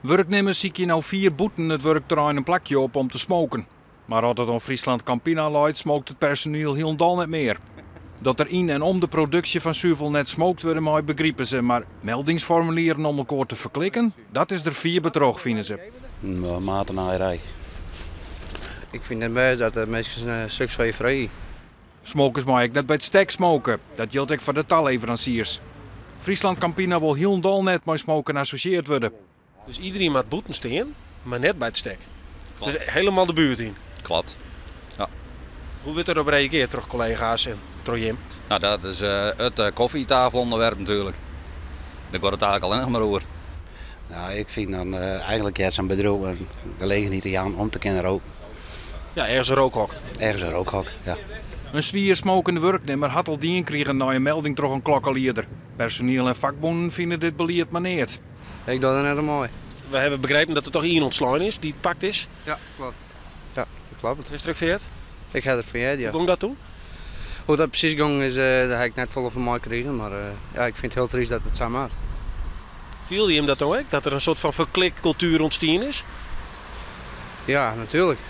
Werknemers zie je nou 4 boeten het werkterrein een plakje op om te smoken. Maar als het om Friesland Campina leidt, smookt het personeel helemaal niet meer. Dat er in en om de productie van zuivel net smookt worden, mooi begrijpen ze. Maar meldingsformulieren om elkaar te verklikken, dat is er 4 bedrog, vinden ze. Een matenaaierij. Ik vind het best dat de mensen een stuk van je vrij. Smokers mag ik net bij het stek smoken. Dat geldt ook voor de talleveranciers. Friesland Campina wil helemaal net met smoken associeerd worden. Dus iedereen moet boeten staan, maar net bij het stek. Klopt. Dus helemaal de buurt in. Klopt. Ja. Hoe wordt erop reageerd, toch collega's en Jim? Nou, dat is het koffietafelonderwerp natuurlijk. Daar wordt het eigenlijk alleen nog maar over. Nou, ik vind dan eigenlijk ja, zo'n bedrijf een gelegenheid aan om te kunnen roken. Ja, ergens een rookhok. Ergens een rookhok, ja. Een zwier smokende werknemer had al dien kregen na een melding toch een klokkenlieder. Personeel en vakbonden vinden dit beleid maar niet. Ik doe dat net mooi. We hebben begrepen dat er toch iemand ontslaan is die het pakt is. Ja, klopt. Ja, dat klopt. Is het veert? Ik ga het van jij, ja. Hoe ging dat toen? Hoe dat precies ging is, dat heb ik net vol van mij gekregen. Maar ja, ik vind het heel triest dat het zo maar. Viel je hem dat ook? Dat er een soort van verklikcultuur ontstaan is? Ja, natuurlijk.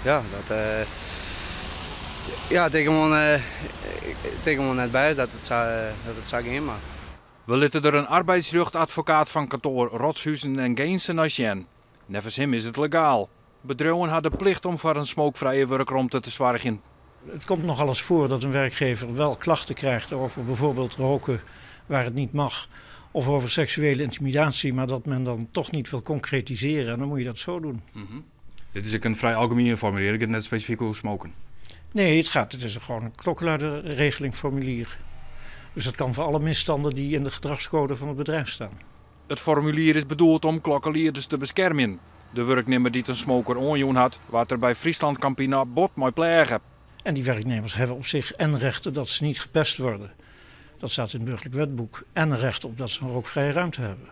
Ja, dat... ja, tegen me net bij is dat het zo ging, maar... We lieten er een arbeidsrechtadvocaat van kantoor Rotshuizen en Geensen naar Sjen. Nevens hem is het legaal. Bedrijven hadden de plicht om voor een smookvrije werkruimte te zorgen. Het komt nogal eens voor dat een werkgever wel klachten krijgt over bijvoorbeeld roken waar het niet mag. Of over seksuele intimidatie, maar dat men dan toch niet wil concretiseren. En dan moet je dat zo doen. Dit is een vrij algemene formulering, het net specifiek over smoken. Nee, het is gewoon een klokkenluiderregeling formulier. Dus dat kan voor alle misstanden die in de gedragscode van het bedrijf staan. Het formulier is bedoeld om klokkenlierders te beschermen. De werknemer die een smoker onjoen had, wat er bij Friesland Campina bot mooi plegen. En die werknemers hebben op zich en rechten dat ze niet gepest worden. Dat staat in het burgerlijk wetboek. En een recht op dat ze een rookvrije ruimte hebben.